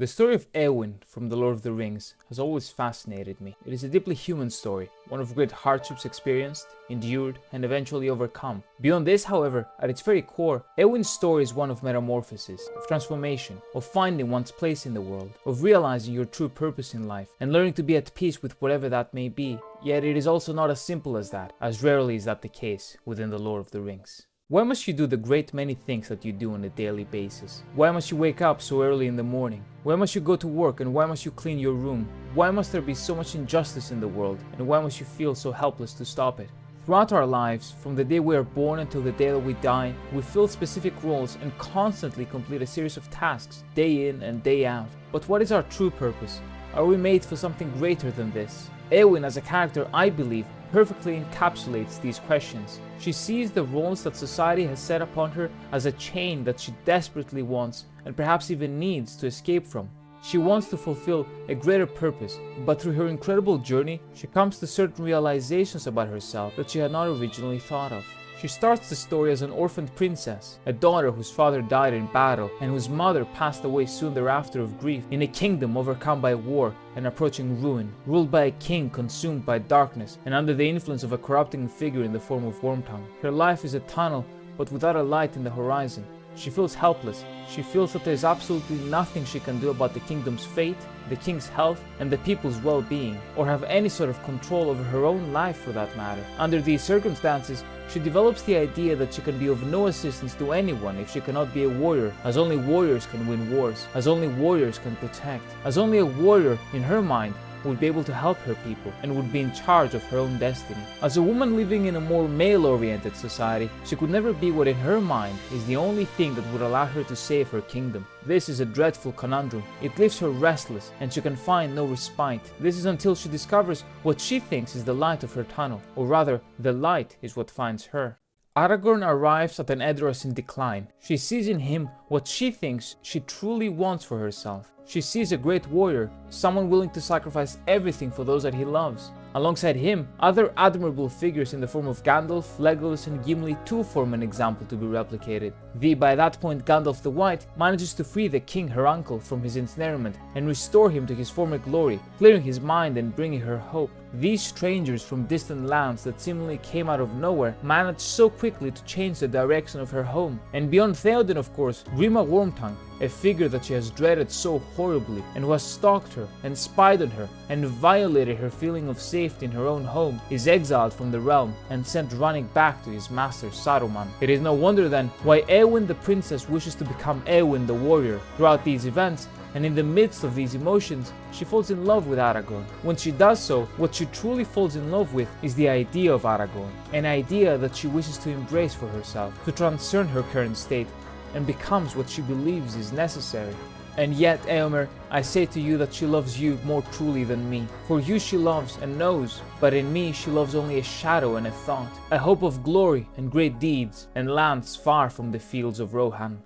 The story of Éowyn from The Lord of the Rings has always fascinated me. It is a deeply human story, one of great hardships experienced, endured, and eventually overcome. Beyond this, however, at its very core, Éowyn's story is one of metamorphosis, of transformation, of finding one's place in the world, of realizing your true purpose in life, and learning to be at peace with whatever that may be. Yet it is also not as simple as that, as rarely is that the case within The Lord of the Rings. Why must you do the great many things that you do on a daily basis? Why must you wake up so early in the morning? Why must you go to work, and why must you clean your room? Why must there be so much injustice in the world, and why must you feel so helpless to stop it? Throughout our lives, from the day we are born until the day that we die, we fill specific roles and constantly complete a series of tasks, day in and day out. But what is our true purpose? Are we made for something greater than this? Éowyn as a character, I believe, perfectly encapsulates these questions. She sees the roles that society has set upon her as a chain that she desperately wants, and perhaps even needs, to escape from. She wants to fulfill a greater purpose, but through her incredible journey, she comes to certain realizations about herself that she had not originally thought of. She starts the story as an orphaned princess, a daughter whose father died in battle and whose mother passed away soon thereafter of grief, in a kingdom overcome by war and approaching ruin, ruled by a king consumed by darkness and under the influence of a corrupting figure in the form of Wormtongue. Her life is a tunnel, but without a light in the horizon. She feels helpless. She feels that there is absolutely nothing she can do about the kingdom's fate, the king's health, and the people's well-being, or have any sort of control over her own life for that matter. Under these circumstances, she develops the idea that she can be of no assistance to anyone if she cannot be a warrior, as only warriors can win wars, as only warriors can protect, as only a warrior, in her mind, would be able to help her people and would be in charge of her own destiny. As a woman living in a more male-oriented society, she could never be what in her mind is the only thing that would allow her to save her kingdom. This is a dreadful conundrum. It leaves her restless and she can find no respite. This is until she discovers what she thinks is the light of her tunnel, or rather, the light is what finds her. Aragorn arrives at an Edoras in decline. She sees in him what she thinks she truly wants for herself. She sees a great warrior, someone willing to sacrifice everything for those that he loves. Alongside him, other admirable figures in the form of Gandalf, Legolas and Gimli too form an example to be replicated. By that point Gandalf the White manages to free the king, her uncle, from his ensnarement and restore him to his former glory, clearing his mind and bringing her hope. These strangers from distant lands that seemingly came out of nowhere managed so quickly to change the direction of her home. And beyond Theoden, of course, Grima Wormtongue, a figure that she has dreaded so horribly and who has stalked her and spied on her and violated her feeling of safety in her own home, is exiled from the realm and sent running back to his master Saruman. It is no wonder then why Éowyn the princess wishes to become Éowyn the warrior. Throughout these events, and in the midst of these emotions, she falls in love with Aragorn. When she does so, what she truly falls in love with is the idea of Aragorn, an idea that she wishes to embrace for herself, to transcend her current state, and becomes what she believes is necessary. And yet, Éomer, I say to you that she loves you more truly than me. For you she loves and knows, but in me she loves only a shadow and a thought, a hope of glory and great deeds, and lands far from the fields of Rohan.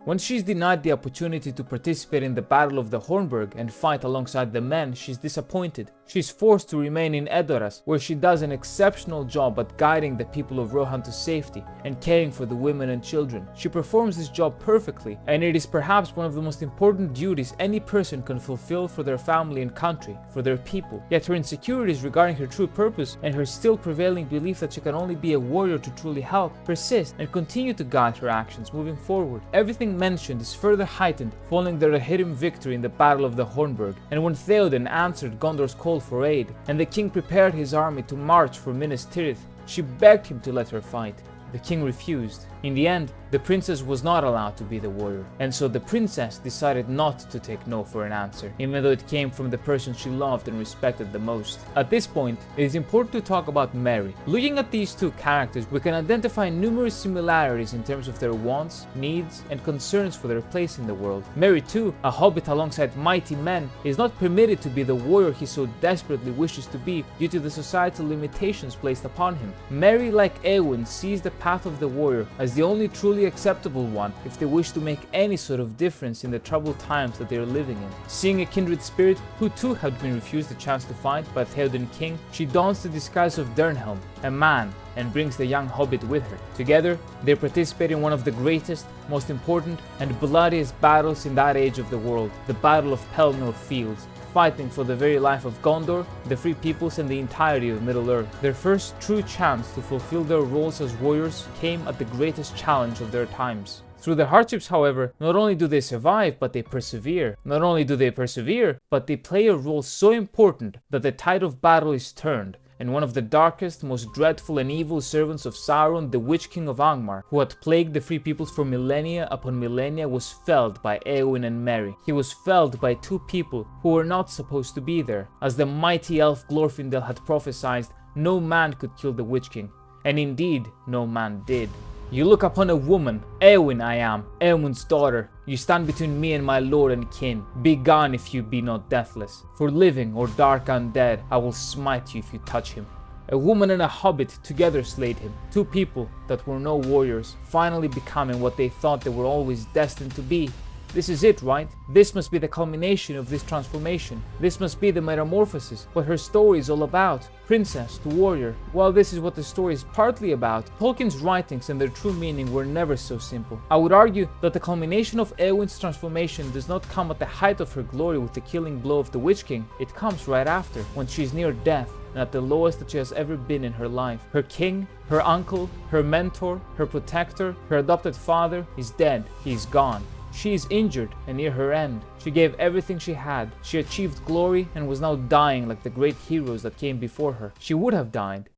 When she's denied the opportunity to participate in the Battle of the Hornburg and fight alongside the men, she's disappointed. She's forced to remain in Edoras, where she does an exceptional job at guiding the people of Rohan to safety and caring for the women and children. She performs this job perfectly, and it is perhaps one of the most important duties any person can fulfill for their family and country, for their people. Yet her insecurities regarding her true purpose and her still prevailing belief that she can only be a warrior to truly help persist and continue to guide her actions moving forward. Everything mentioned is further heightened following their Rohirrim victory in the Battle of the Hornburg, and when Theoden answered Gondor's call for aid, and the king prepared his army to march for Minas Tirith, she begged him to let her fight. The king refused. In the end, the princess was not allowed to be the warrior, and so the princess decided not to take no for an answer, even though it came from the person she loved and respected the most. At this point, it is important to talk about Merry. Looking at these two characters, we can identify numerous similarities in terms of their wants, needs, and concerns for their place in the world. Merry too, a hobbit alongside mighty men, is not permitted to be the warrior he so desperately wishes to be due to the societal limitations placed upon him. Merry, like Éowyn, sees the path of the warrior as the only truly acceptable one if they wish to make any sort of difference in the troubled times that they are living in. Seeing a kindred spirit who too had been refused the chance to fight by Theoden King, she dons the disguise of Dernhelm, a man and brings the young hobbit with her. Together, they participate in one of the greatest, most important, and bloodiest battles in that age of the world, the Battle of Pelennor Fields, fighting for the very life of Gondor, the Free Peoples, and the entirety of Middle-earth. Their first true chance to fulfill their roles as warriors came at the greatest challenge of their times. Through the hardships, however, not only do they survive, but they persevere. Not only do they persevere, but they play a role so important that the tide of battle is turned, and one of the darkest, most dreadful and evil servants of Sauron, the Witch King of Angmar, who had plagued the Free Peoples for millennia upon millennia, was felled by Éowyn and Merry. He was felled by two people who were not supposed to be there. As the mighty elf Glorfindel had prophesied, no man could kill the Witch King. And indeed, no man did. You look upon a woman, Éowyn I am, Éowyn's daughter. You stand between me and my lord and kin. Be gone if you be not deathless. For living or dark undead, I will smite you if you touch him. A woman and a hobbit together slayed him. Two people that were no warriors, finally becoming what they thought they were always destined to be. This is it, right? This must be the culmination of this transformation. This must be the metamorphosis, what her story is all about. Princess to warrior. Well, this is what the story is partly about. Tolkien's writings and their true meaning were never so simple. I would argue that the culmination of Éowyn's transformation does not come at the height of her glory with the killing blow of the Witch King. It comes right after, when she is near death and at the lowest that she has ever been in her life. Her king, her uncle, her mentor, her protector, her adopted father is dead. He is gone. She is injured and near her end. She gave everything she had. She achieved glory and was now dying like the great heroes that came before her. She would have died,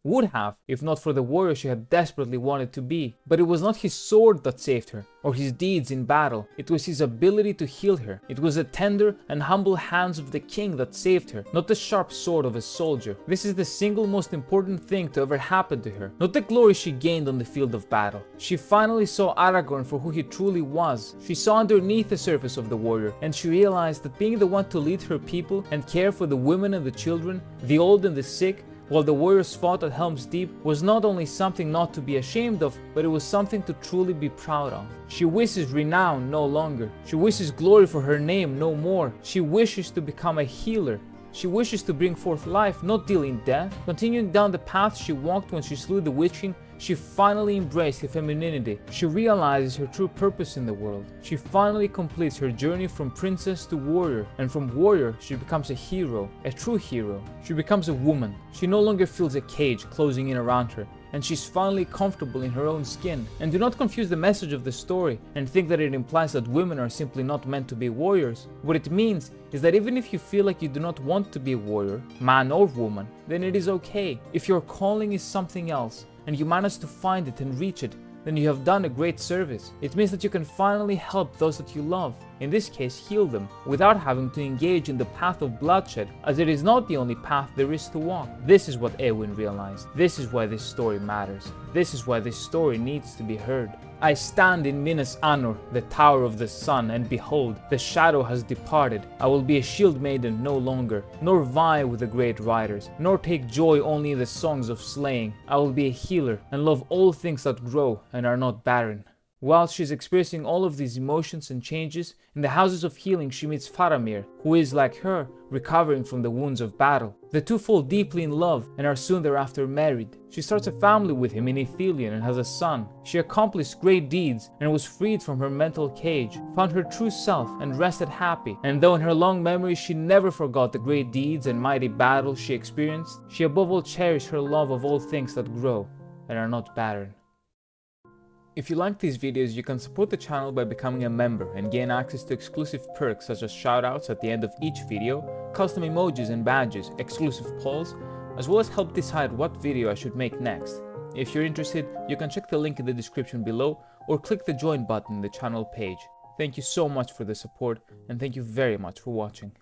if not for the warrior she had desperately wanted to be. But it was not his sword that saved her, or his deeds in battle. It was his ability to heal her. It was the tender and humble hands of the king that saved her, not the sharp sword of a soldier. This is the single most important thing to ever happen to her, not the glory she gained on the field of battle. She finally saw Aragorn for who he truly was. She saw underneath the surface of the warrior, and she realized that being the one to lead her people and care for the women and the children, the old and the sick, while the warriors fought at Helm's Deep, was not only something not to be ashamed of, but it was something to truly be proud of. She wishes renown no longer. She wishes glory for her name no more. She wishes to become a healer. She wishes to bring forth life, not deal in death. Continuing down the path she walked when she slew the Witch King, she finally embraced her femininity. She realizes her true purpose in the world. She finally completes her journey from princess to warrior, and from warrior she becomes a hero, a true hero. She becomes a woman. She no longer feels a cage closing in around her, and she's finally comfortable in her own skin. And do not confuse the message of the story and think that it implies that women are simply not meant to be warriors. What it means is that even if you feel like you do not want to be a warrior, man or woman, then it is okay. If your calling is something else, and you manage to find it and reach it, then you have done a great service. It means that you can finally help those that you love, in this case heal them, without having to engage in the path of bloodshed, as it is not the only path there is to walk. This is what Éowyn realized. This is why this story matters. This is why this story needs to be heard. I stand in Minas Anor, the tower of the sun, and behold, the shadow has departed. I will be a shield maiden no longer, nor vie with the great riders, nor take joy only in the songs of slaying. I will be a healer, and love all things that grow and are not barren. While she's experiencing all of these emotions and changes, in the houses of healing she meets Faramir, who is, like her, recovering from the wounds of battle. The two fall deeply in love and are soon thereafter married. She starts a family with him in Ithilien and has a son. She accomplished great deeds and was freed from her mental cage, found her true self and rested happy. And though in her long memory she never forgot the great deeds and mighty battles she experienced, she above all cherished her love of all things that grow and are not barren. If you like these videos, you can support the channel by becoming a member and gain access to exclusive perks such as shoutouts at the end of each video, custom emojis and badges, exclusive polls, as well as help decide what video I should make next. If you're interested, you can check the link in the description below or click the join button in the channel page. Thank you so much for the support, and thank you very much for watching.